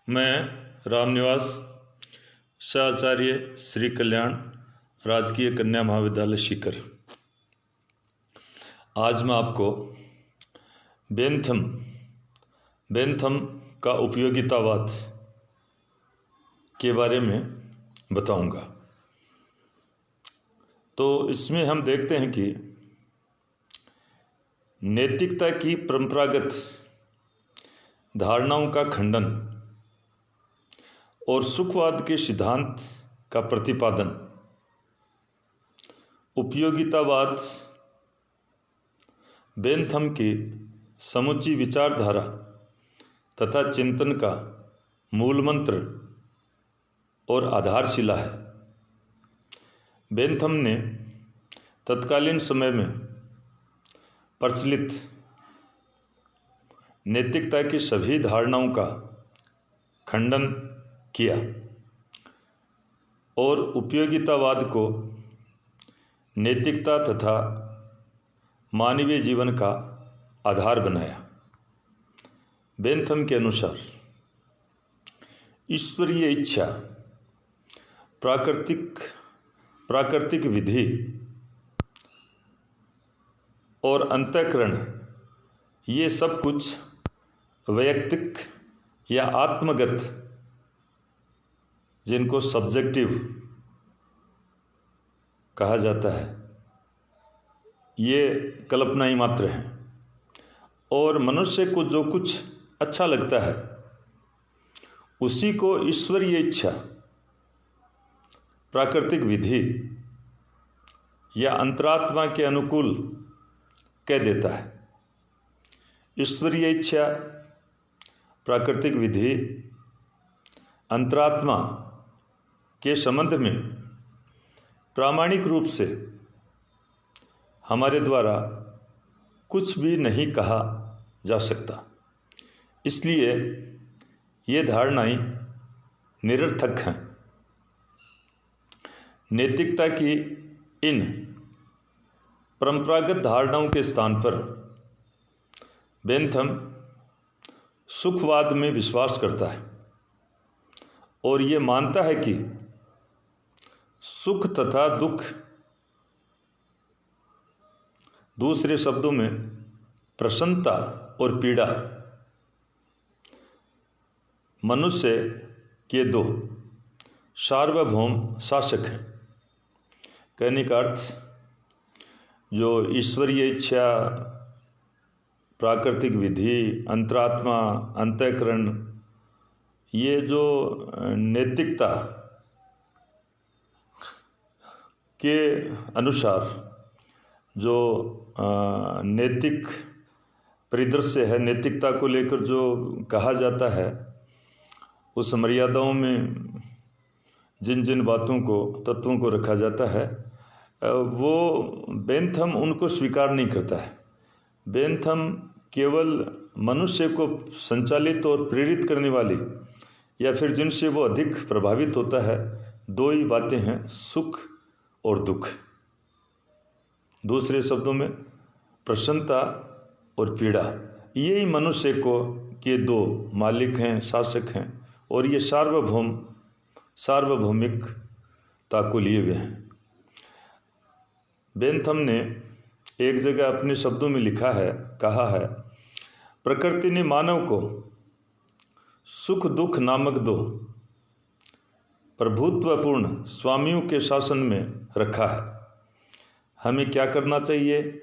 मैं रामनिवास सहाचार्य श्री कल्याण राजकीय कन्या महाविद्यालय सीकर। आज मैं आपको बेंथम का उपयोगितावाद के बारे में बताऊंगा। तो इसमें हम देखते हैं कि नैतिकता की परंपरागत धारणाओं का खंडन और सुखवाद के सिद्धांत का प्रतिपादन उपयोगितावाद बेंथम की समुची विचारधारा तथा चिंतन का मूल मंत्र और आधारशिला है। बेंथम ने तत्कालीन समय में प्रचलित नैतिकता की सभी धारणाओं का खंडन किया और उपयोगितावाद को नैतिकता तथा मानवीय जीवन का आधार बनाया। बेंथम के अनुसार ईश्वरीय इच्छा, प्राकृतिक विधि और अंतःकरण ये सब कुछ वैयक्तिक या आत्मगत, जिनको सब्जेक्टिव कहा जाता है, ये कल्पनाएं मात्र हैं। और मनुष्य को जो कुछ अच्छा लगता है उसी को ईश्वरीय इच्छा, प्राकृतिक विधि या अंतरात्मा के अनुकूल कह देता है। ईश्वरीय इच्छा, प्राकृतिक विधि, अंतरात्मा के संबंध में प्रामाणिक रूप से हमारे द्वारा कुछ भी नहीं कहा जा सकता। इसलिए ये धारणाएं निरर्थक हैं। नैतिकता की इन परंपरागत धारणाओं के स्थान पर बेंथम सुखवाद में विश्वास करता है और ये मानता है कि सुख तथा दुख, दूसरे शब्दों में प्रसन्नता और पीड़ा, मनुष्य के दो सार्वभौम शासक हैं। कहने का अर्थ, जो ईश्वरीय इच्छा, प्राकृतिक विधि, अंतरात्मा, अंतःकरण, ये जो नैतिकता के अनुसार जो नैतिक परिदृश्य है, नैतिकता को लेकर जो कहा जाता है, उस मर्यादाओं में जिन जिन बातों को, तत्वों को रखा जाता है, वो बेंथम उनको स्वीकार नहीं करता है। बेंथम केवल मनुष्य को संचालित और प्रेरित करने वाली या फिर जिनसे वो अधिक प्रभावित होता है, दो ही बातें हैं, सुख और दुख। दूसरे शब्दों में प्रसन्नता और पीड़ा, यही मनुष्य को के दो मालिक हैं, शासक हैं, और ये सार्वभौमिकता को लिए हुए हैं। बेंथम ने एक जगह अपने शब्दों में कहा है, प्रकृति ने मानव को सुख दुख नामक दो प्रभुत्वपूर्ण स्वामियों के शासन में रखा है। हमें क्या करना चाहिए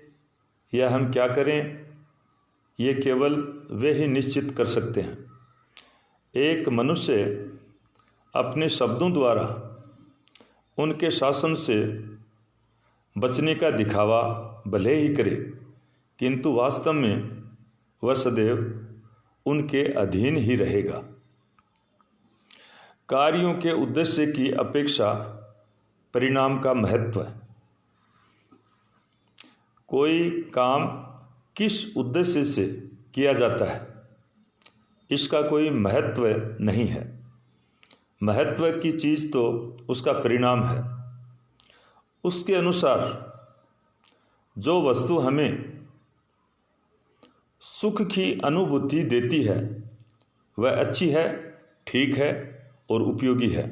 या हम क्या करें, ये केवल वे ही निश्चित कर सकते हैं। एक मनुष्य अपने शब्दों द्वारा उनके शासन से बचने का दिखावा भले ही करे, किंतु वास्तव में वह सदैव उनके अधीन ही रहेगा। कार्यों के उद्देश्य की अपेक्षा परिणाम का महत्व है। कोई काम किस उद्देश्य से किया जाता है, इसका कोई महत्व नहीं है। महत्व की चीज़ तो उसका परिणाम है। उसके अनुसार जो वस्तु हमें सुख की अनुभूति देती है वह अच्छी है ठीक है और उपयोगी है,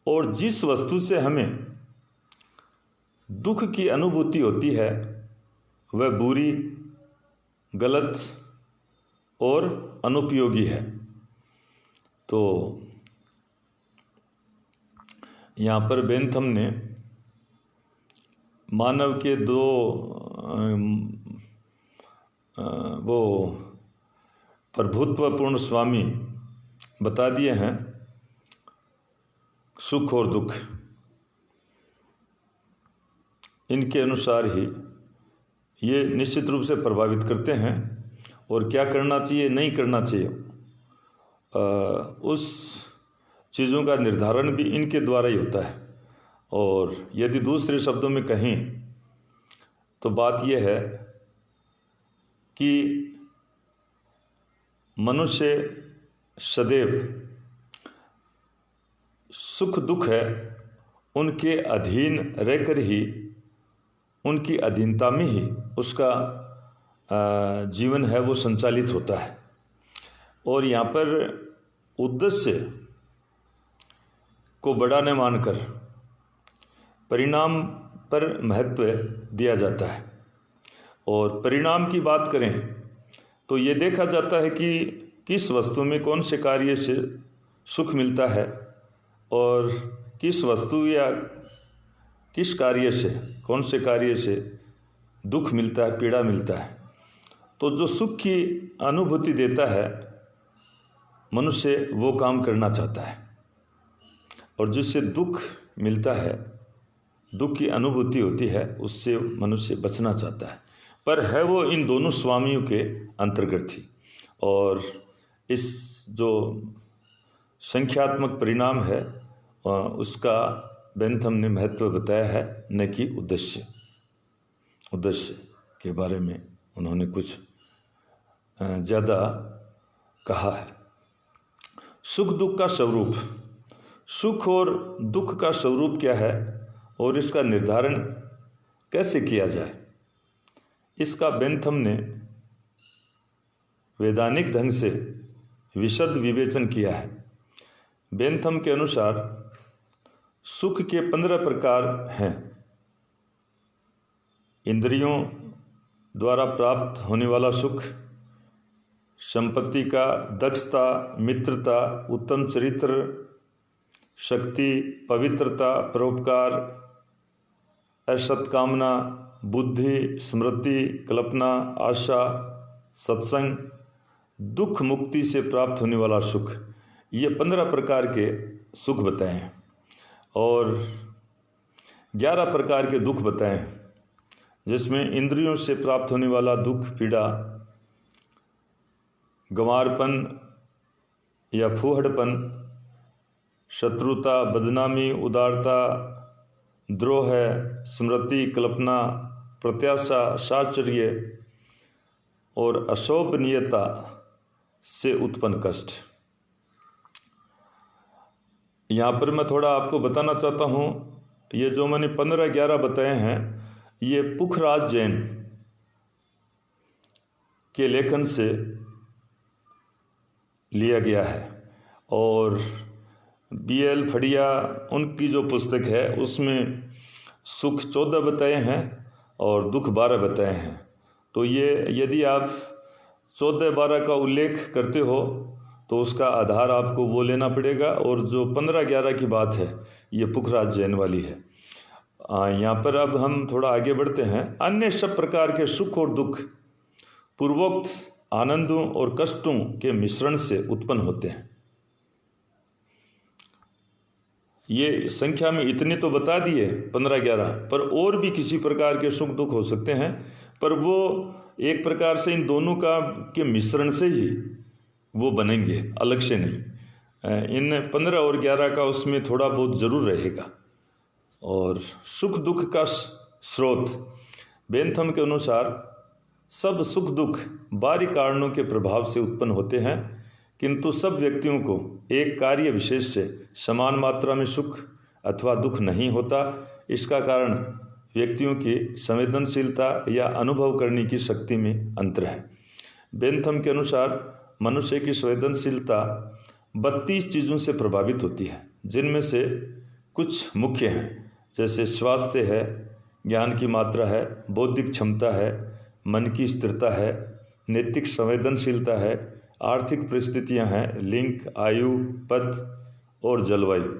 और जिस वस्तु से हमें दुख की अनुभूति होती है वह बुरी, गलत और अनुपयोगी है। तो यहाँ पर बेंथम ने मानव के दो वो प्रभुत्वपूर्ण स्वामी बता दिए हैं, सुख और दुख। इनके अनुसार ही ये निश्चित रूप से प्रभावित करते हैं, और क्या करना चाहिए नहीं करना चाहिए उस चीज़ों का निर्धारण भी इनके द्वारा ही होता है। और यदि दूसरे शब्दों में कहें तो बात यह है कि मनुष्य सदैव सुख दुख है उनके अधीन रहकर ही, उनकी अधीनता में ही उसका जीवन है वो संचालित होता है। और यहाँ पर उद्देश्य को बड़ा न मानकर परिणाम पर महत्व दिया जाता है। और परिणाम की बात करें तो ये देखा जाता है कि किस वस्तु में कौन से कार्य से सुख मिलता है और किस वस्तु या किस कार्य से, कौन से कार्य से दुख मिलता है, पीड़ा मिलता है। तो जो सुख की अनुभूति देता है मनुष्य वो काम करना चाहता है, और जिससे दुख मिलता है, दुख की अनुभूति होती है, उससे मनुष्य बचना चाहता है। पर है वो इन दोनों स्वामियों के अंतर्गत ही। और इस जो संख्यात्मक परिणाम है उसका बेंथम ने महत्व बताया है, न कि उद्देश्य के बारे में उन्होंने कुछ ज़्यादा कहा है। सुख दुख का स्वरूप, सुख और दुख का स्वरूप क्या है और इसका निर्धारण कैसे किया जाए, इसका बेंथम ने वैधानिक ढंग से विशद विवेचन किया है। बेंथम के अनुसार सुख के 15 प्रकार हैं। इंद्रियों द्वारा प्राप्त होने वाला सुख, संपत्ति का, दक्षता, मित्रता, उत्तम चरित्र, शक्ति, पवित्रता, परोपकार, असत्कामना, बुद्धि, स्मृति, कल्पना, आशा, सत्संग, दुख मुक्ति से प्राप्त होने वाला सुख, ये 15 प्रकार के सुख बताए हैं। और 11 प्रकार के दुख बताए हैं, जिसमें इंद्रियों से प्राप्त होने वाला दुख, पीड़ा, गंवारपन या फूहड़पन, शत्रुता, बदनामी, उदारता, द्रोह, स्मृति, कल्पना, प्रत्याशा, साचर्य और अशोभनीयता से उत्पन्न कष्ट। यहाँ पर मैं थोड़ा आपको बताना चाहता हूँ, ये जो मैंने 15-11 बताए हैं ये पुखराज जैन के लेखन से लिया गया है। और BL फड़िया उनकी जो पुस्तक है उसमें सुख 14 बताए हैं और दुख 12 बताए हैं। तो ये यदि आप 14-12 का उल्लेख करते हो तो उसका आधार आपको वो लेना पड़ेगा, और जो 15-11 की बात है ये पुखराज जैन वाली है। यहाँ पर अब हम थोड़ा आगे बढ़ते हैं। अन्य सब प्रकार के सुख और दुख पूर्वोक्त आनंदों और कष्टों के मिश्रण से उत्पन्न होते हैं। ये संख्या में इतने तो बता दिए 15-11, पर और भी किसी प्रकार के सुख दुख हो सकते हैं, पर वो एक प्रकार से इन दोनों का के मिश्रण से ही वो बनेंगे, अलग से नहीं। इन 15 और 11 का उसमें थोड़ा बहुत जरूर रहेगा। और सुख दुख का स्रोत, बेंथम के अनुसार सब सुख दुख बाहरी कारणों के प्रभाव से उत्पन्न होते हैं, किंतु सब व्यक्तियों को एक कार्य विशेष से समान मात्रा में सुख अथवा दुख नहीं होता। इसका कारण व्यक्तियों की संवेदनशीलता या अनुभव करने की शक्ति में अंतर है। बेंथम के अनुसार मनुष्य की संवेदनशीलता 32 चीज़ों से प्रभावित होती है, जिनमें से कुछ मुख्य हैं, जैसे स्वास्थ्य है, ज्ञान की मात्रा है, बौद्धिक क्षमता है, मन की स्थिरता है, नैतिक संवेदनशीलता है, आर्थिक परिस्थितियां हैं, लिंग, आयु, पद और जलवायु।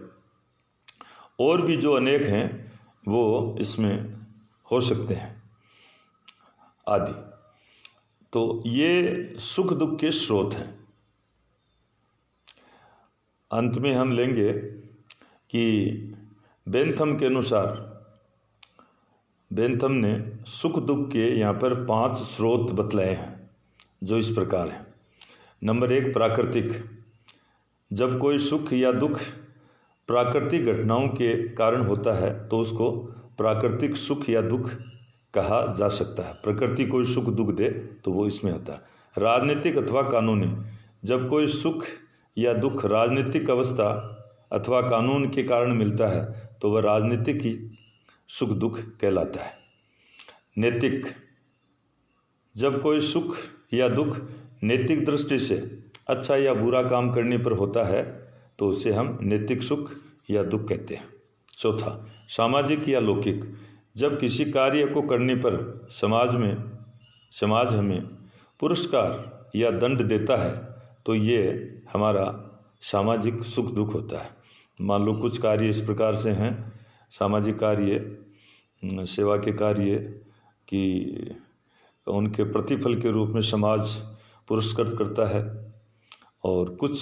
और भी जो अनेक हैं वो इसमें हो सकते हैं आदि। तो ये सुख दुख के स्रोत हैं। अंत में हम लेंगे कि बेंथम के अनुसार, बेंथम ने सुख दुख के यहाँ पर 5 स्रोत बतलाए हैं, जो इस प्रकार हैं। नंबर 1, प्राकृतिक। जब कोई सुख या दुख प्राकृतिक घटनाओं के कारण होता है तो उसको प्राकृतिक सुख या दुख कहा जा सकता है। प्रकृति कोई सुख दुख दे तो वो इसमें आता है। राजनीतिक अथवा कानूनी। जब कोई सुख या दुख राजनीतिक अवस्था अथवा कानून के कारण मिलता है तो वह राजनीतिक ही सुख दुख कहलाता है। नैतिक। जब कोई सुख या दुख नैतिक दृष्टि से अच्छा या बुरा काम करने पर होता है तो उसे हम नैतिक सुख या दुख कहते हैं। चौथा, सामाजिक या लौकिक। जब किसी कार्य को करने पर समाज हमें पुरस्कार या दंड देता है तो ये हमारा सामाजिक सुख दुख होता है। मान लो कुछ कार्य इस प्रकार से हैं, सामाजिक कार्य, सेवा के कार्य कि उनके प्रतिफल के रूप में समाज पुरस्कृत करता है, और कुछ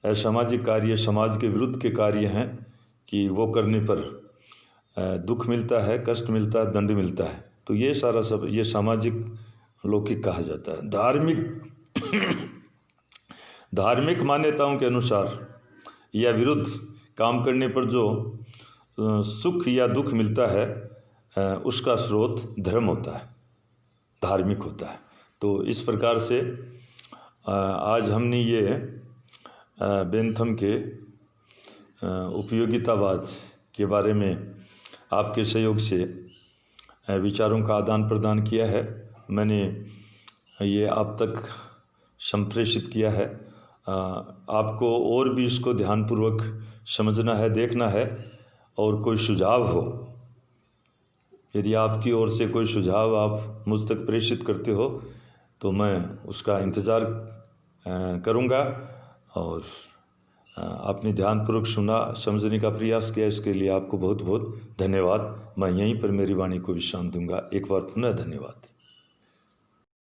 असामाजिक कार्य समाज के विरुद्ध के कार्य हैं कि वो करने पर दुख मिलता है, कष्ट मिलता है, दंड मिलता है। तो ये सारा सब ये सामाजिक लौकिक कहा जाता है। धार्मिक मान्यताओं के अनुसार या विरुद्ध काम करने पर जो सुख या दुख मिलता है उसका स्रोत धर्म होता है, धार्मिक होता है। तो इस प्रकार से आज हमने ये बेंथम के उपयोगितावाद के बारे में आपके सहयोग से विचारों का आदान प्रदान किया है। मैंने ये आप तक संप्रेषित किया है। आपको और भी इसको ध्यानपूर्वक समझना है, देखना है, और कोई सुझाव हो, यदि आपकी ओर से कोई सुझाव आप मुझ तक प्रेषित करते हो तो मैं उसका इंतज़ार करूँगा। और आपने ध्यानपूर्वक सुना, समझने का प्रयास किया, इसके लिए आपको बहुत बहुत धन्यवाद। मैं यहीं पर मेरी वाणी को विश्राम दूंगा। एक बार पुनः धन्यवाद।